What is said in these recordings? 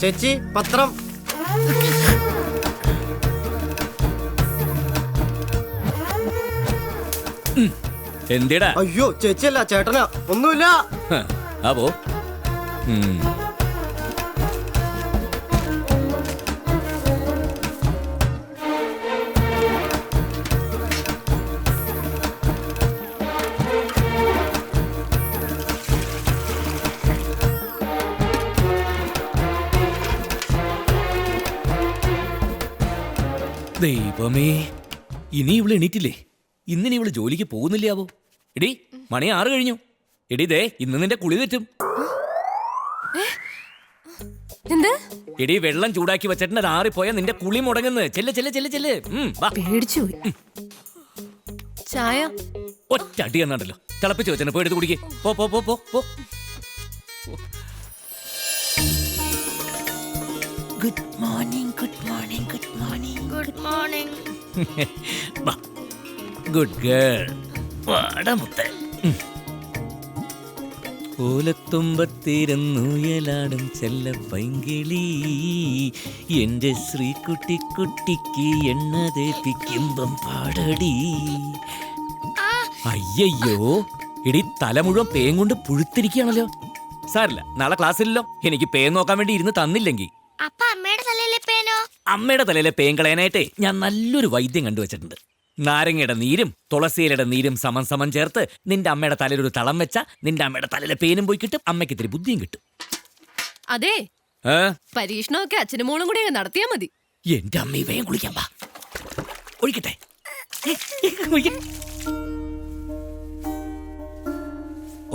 ചേച്ചി പത്രം. എന്തിടാ? അയ്യോ ചേച്ചിയല്ല ചേട്ടനാ. ഒന്നുമില്ല. അപ്പോ ദൈവമേ, ഇനി ഇവള് എണീറ്റില്ലേ? ഇന്നിനി ഇവള് ജോലിക്ക് പോകുന്നില്ലാവോ? എടി മണി 6 കഴിഞ്ഞു. എടി ദേ ഇന്ന് നിന്റെ കുളി തെറ്റും. എടി വെള്ളം ചൂടാക്കി വെച്ചിട്ട് അത് ആറിപ്പോയാ നിന്റെ കുളി മുടങ്ങുന്നു. ചെല്ല് ചെല്ല് ചെല്ല് ചെല്ല്. പേടിച്ചു. ചായ ഒറ്റ അടി എന്നാണ്ടല്ലോ. തിളപ്പിച്ച് വെച്ചെന്നെ പോയി എടുത്ത് കുടിക്കേ. പോ പോ പോ പോ പോ. Good morning good morning good morning good morning. Good girl. വാടമുത്ത ഓലത്തുമ്പത്തിരുന്നുയലാടും ചെല്ല പൈങ്കിളി എന്റെ ശ്രീകുട്ടി കുട്ടിക്ക് എണ്ണ തേപ്പിക്കുമ്പം പാടടി. അയ്യയ്യോ എടി, തല മുഴുവൻ പേൻ കൊണ്ട് പുഴുത്തിരിക്കുകയാണല്ലോ. സാരില്ല, നാളെ ക്ലാസ്സിലല്ലോ. എനിക്ക് പേൻ നോക്കാൻ വേണ്ടി ഇരുന്ന് തന്നില്ലെങ്കിൽ അപ്പ അമ്മയുടെ തലയിലെ പേനോ? അമ്മയുടെ തലയിലെ പേൻ കളയാനായിട്ടേ ഞാൻ നല്ലൊരു വൈദ്യം കണ്ടുവച്ചിട്ടുണ്ട്. നാരങ്ങയുടെ നീരും തുളസിയിലയുടെ നീരും സമം സമം ചേർത്ത് നിന്റെ അമ്മയുടെ തലയിൽ ഒരു തളം വെച്ച നിന്റെ അമ്മയുടെ തലയിലെ പേനും പോയി കിട്ടും, അമ്മയ്ക്ക് ഇത്തിരി ബുദ്ധിയും കിട്ടും. അതെ, പരീക്ഷണമൊക്കെ അച്ഛനും മോളും കൂടി നടത്തിയാ മതി. എന്റെ അമ്മ ഇവയും കുളിക്കാൻ പാ. ഒഴിക്കട്ടെ.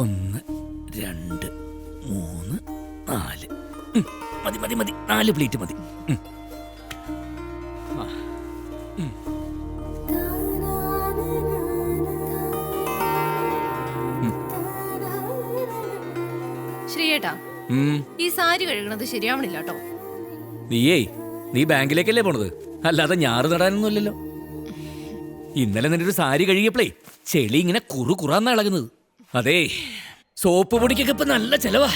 1 2 3 4 മതി മതി മതി. 4 പ്ലേറ്റ് മതി. ശ്രീയേട്ടാ, ഈ സാരി കഴുകണത് ശരിയാവണില്ല കേട്ടോ. നീ ബാങ്കിലേക്കല്ലേ പോണത്, അല്ലാതെ ഞാറ് നടാനൊന്നുമല്ലല്ലോ. ഇന്നലെ നിന്റെ ഒരു സാരി കഴുകിയപ്പോഴേ ചെളി ഇങ്ങനെ കുറാന്നാ ഇളകുന്നത്. അതേ, സോപ്പ് പൊടിക്കൊക്കെ ഇപ്പൊ നല്ല ചെലവാ.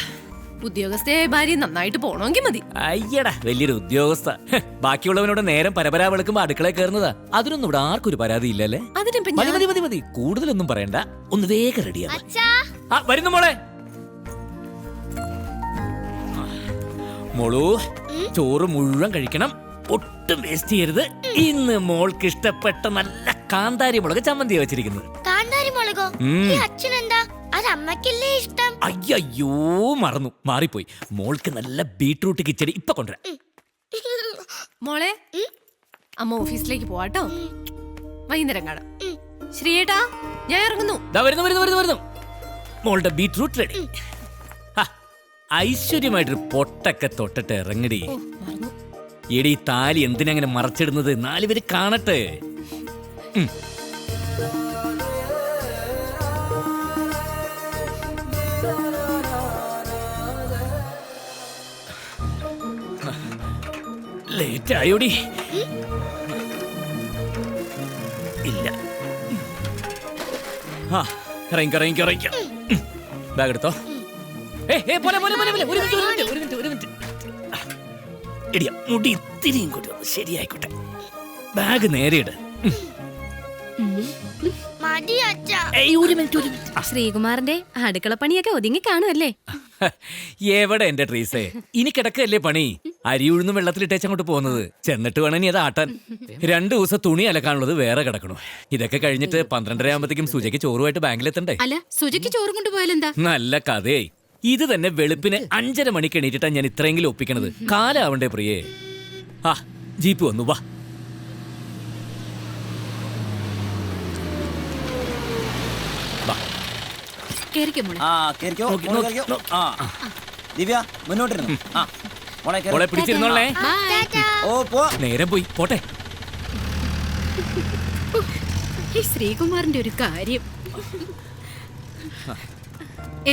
ഉദ്യോഗസ്ഥയായ ഭാര്യ നന്നായിട്ട് പോണമെങ്കിൽ മതി. അയ്യടാ, വലിയൊരു ഉദ്യോഗസ്ഥ. ബാക്കിയുള്ളവനോട് നേരം പരപരാ വെളുക്കുമ്പോ അടുക്കളയിൽ കയറുന്നതാ. അതിനൊന്നും ഇവിടെ ആർക്കും ഒരു പരാതി ഇല്ലല്ലേ? മതി മതി മതി മതി, കൂടുതലൊന്നും പറയണ്ട. ഒന്ന് വേഗം റെഡിയാ. വരുന്നു മോളെ. മോളൂ, ചോറ് മുഴുവൻ കഴിക്കണം, ഒട്ടും വേസ്റ്റ് ചെയ്യരുത്. ഇന്ന് മോൾക്ക് ഇഷ്ടപ്പെട്ട നല്ല കാന്താരി മുളക് ചമ്മന്തിയാ വെച്ചിരിക്കുന്നത്. കാന്താരി മുളകോ? അച്ഛനെന്താ അത് അമ്മക്കല്ലേ ഇഷ്ടം? അയ്യോ മറന്നു, മാറിപ്പോയി. മോൾക്ക് നല്ല ബീട്രൂട്ട് കിച്ചടി ഇപ്പൊ കൊണ്ടുവരാം. മോളെ, അമ്മ ഓഫീസിലേക്ക് പോവാട്ടോ. വൈകുന്നേരം കാണാം. ശ്രീയേട്ടാ, ഞാൻ ഇറങ്ങുന്നു. വരുന്നു. മോളുടെ ബീട്രൂട്ട് റെഡി. ഐശ്വര്യമായിട്ടൊരു പൊട്ടൊക്കെ തൊട്ടിട്ട് ഇറങ്ങടി. എടി, താലി എന്തിനങ്ങനെ മറച്ചിടുന്നത്? 4 പേര് കാണട്ടെ. ലേറ്റ് ആയോടി? ഇല്ല. ഇറങ്ങിക്കോ. ബാഗ് എടുത്തോ. ഒരു മിനിറ്റ്. എടിയാ, മുടി ഇത്തിരിയും കൂടി ഒന്ന് ശരിയായിക്കോട്ടെ. ബാഗ് നേരെ ഇട്. ഒരു മിനിറ്റ്. ശ്രീകുമാറിന്റെ അടുക്കളപ്പണിയൊക്കെ ഒതുങ്ങി കാണുമല്ലേ? എവിടെ എന്റെ ട്രീസേ, ഇനി കിടക്കല്ലേ പണി. അരി ഉഴുന്നും വെള്ളത്തിലിട്ടേച്ചങ്ങോട്ട് പോകുന്നത്. ചെന്നിട്ട് വേണം ഇനി അത് ആട്ടാൻ. 2 ദിവസം തുണി അലക്കാനുള്ളത് വേറെ കിടക്കണു. ഇതൊക്കെ കഴിഞ്ഞിട്ട് 12:30 ആകുമ്പോഴത്തേക്കും സുജയ്ക്ക് ചോറുമായിട്ട് ബാങ്കിലെത്തണ്ടേ? അല്ല, സുജയ്ക്ക് ചോറും കൊണ്ടുപോയാലെന്താ? നല്ല കഥയായി. ഇത് തന്നെ വെളുപ്പിന് 5:30 മണിക്ക് എണീറ്റിട്ടാ ഞാൻ ഇത്രയെങ്കിലും ഒപ്പിക്കണത്. കാലാവണ്ടേ പ്രിയേ. ജീപ്പ് വന്നു, വാ. മോളെ പിടിച്ചിരുന്നോളേ. നേരം പോയി, പോട്ടെ. ശ്രീകുമാറിന്റെ ഒരു കാര്യം.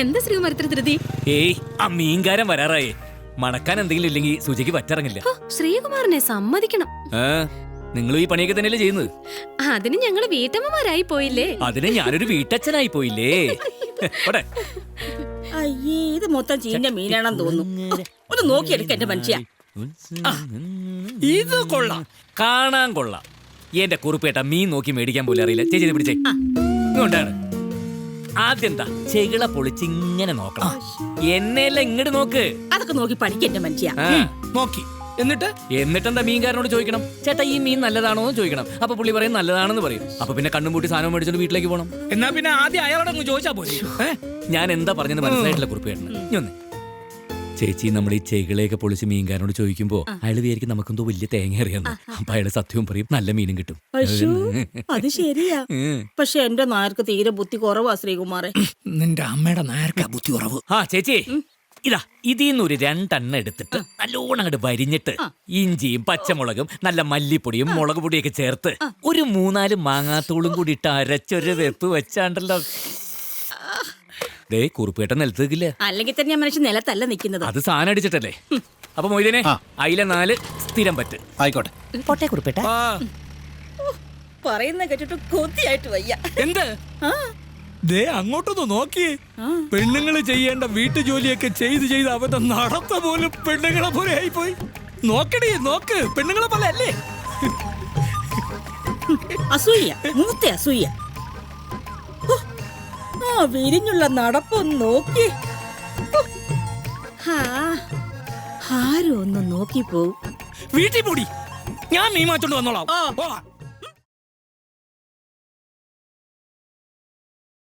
എന്താ ശ്രീകുമാർ ഇത്ര ധൃതി? ആ മീൻകാരൻ വരാറായേ. മണക്കാൻ എന്തെങ്കിലും ഇല്ലെങ്കിൽ സുജയ്ക്ക് പറ്റിറങ്ങില്ല. ശ്രീകുമാറിനെ സമ്മതിക്കണം. നിങ്ങളും ഈ പണിയൊക്കെ തന്നെയല്ലേ ചെയ്യുന്നത്? അതിന് ഞങ്ങള് വീട്ടമ്മമാരായി പോയില്ലേ? അതിന് ഞാനൊരു വീട്ടച്ഛനായി പോയില്ലേ? അയ്യേ, ഇത് മൊത്തം ചീഞ്ഞ മീനാണെന്ന് തോന്നുന്നു. ഒന്ന് നോക്കിയെടുക്ക എന്റെ മനുഷ്യ. ഇത് കൊള്ളാം, കാണാൻ കൊള്ളാം. എന്റെ കുറുപ്പേട്ട മീൻ നോക്കി മേടിക്കാൻ പോലും അറിയില്ല. ചേച്ചി ഇത് പിടിച്ചേ. ഇങ്ങോട്ടാണ് ആദ്യം എന്താ ചെകിള പൊളിച്ച് ഇങ്ങനെ നോക്കണം. എന്നെയല്ല ഇങ്ങോട്ട് നോക്ക്. അതൊക്കെ നോക്കി പഠിക്ക എന്റെ മനുഷ്യ. ആ, നോക്കി. എന്നിട്ടെന്താ മീൻകാരനോട് ചോദിക്കണം, ചേട്ടാ ഈ മീൻ നല്ലതാണോ എന്ന് ചോദിക്കണം. അപ്പൊ പുള്ളി പറയും നല്ലതാണെന്ന് പറയും. അപ്പൊ പിന്നെ കണ്ണും പൂട്ടി സാധനം മേടിച്ചോണ്ട് വീട്ടിലേക്ക് പോകണം. എന്നാ പിന്നെ ആദ്യം അയാളോടൊന്ന് ചോദിച്ചാ പോലെ. ഞാൻ എന്താ പറഞ്ഞെന്ന് മനസ്സിലായിട്ടില്ല കുറുപ്പേട്ടന്. ഇനി ഒന്ന് ചേച്ചി നമ്മൾ ഈ ചെകിളയൊക്കെ പൊളിച്ച് മീൻകാരനോട് ചോദിക്കുമ്പോ അയാൾ വിചാരിക്കും നമുക്കെന്തോ വലിയ തേങ്ങ അറിയാന്ന്. അപ്പൊ അയാള് സത്യവും പറയും, നല്ല മീനും കിട്ടും. അത് ശരിയാ. പക്ഷെ എന്റെ നായർക്ക് തീരെ ബുദ്ധി കുറവാ ശ്രീകുമാറെ. നിന്റെ അമ്മയുടെ നേർക്കാ ബുദ്ധി കുറവ്. ആ ചേച്ചി ഇതാ ഇതിന്നൊരു 2 എണ്ണ എടുത്തിട്ട് നല്ലോണം അങ്ങോട്ട് വരിഞ്ഞിട്ട് ഇഞ്ചിയും പച്ചമുളകും നല്ല മല്ലിപ്പൊടിയും മുളക് പൊടിയൊക്കെ ചേർത്ത് ഒരു 3-4 മാങ്ങാത്തോളും കൂടി ഇട്ട് അരച്ചൊരു വെപ്പ് വെച്ചാണ്ടല്ലോ. ദേ കുറുപ്പേട്ട നിലത്തേക്കില്ല. അല്ലെങ്കിൽ തന്നെ മനുഷ്യൻ നിലത്തല്ല നിക്കുന്നത്. അത് സാധനം അടിച്ചിട്ടല്ലേ. അപ്പൊ മൊയ്തനെ അയില 4 സ്ഥിരം പറ്റ്. ആയിക്കോട്ടെ. പൊട്ടെ കുറിപ്പേട്ട. ആ, പറയുന്ന കേട്ടിട്ട് കൊതിയായിട്ട് വയ്യ. എന്ത് ദേ അങ്ങോട്ടൊന്ന് നോക്കിയേ. പെണ്ണുങ്ങള് ചെയ്യേണ്ട വീട്ടു ജോലിയൊക്കെ ചെയ്ത് അവന്റെ നടത്ത പോലും പെണ്ണുങ്ങളെ പോലെ ആയിപ്പോയി. നോക്കടി, നോക്ക്, പെണ്ണുങ്ങളെ പോലെ അല്ലേ? അസൂയ, മൂത്ത അസൂയ. ഹോ, ആ വിരിഞ്ഞുള്ള നടപ്പൊന്ന് നോക്കി. ആരും ഒന്ന് നോക്കി പോവും. വീട്ടിൽ പോടി, ഞാൻ മീൻ മാറ്റോണ്ട് വന്നോളാം. ആ. ഓ.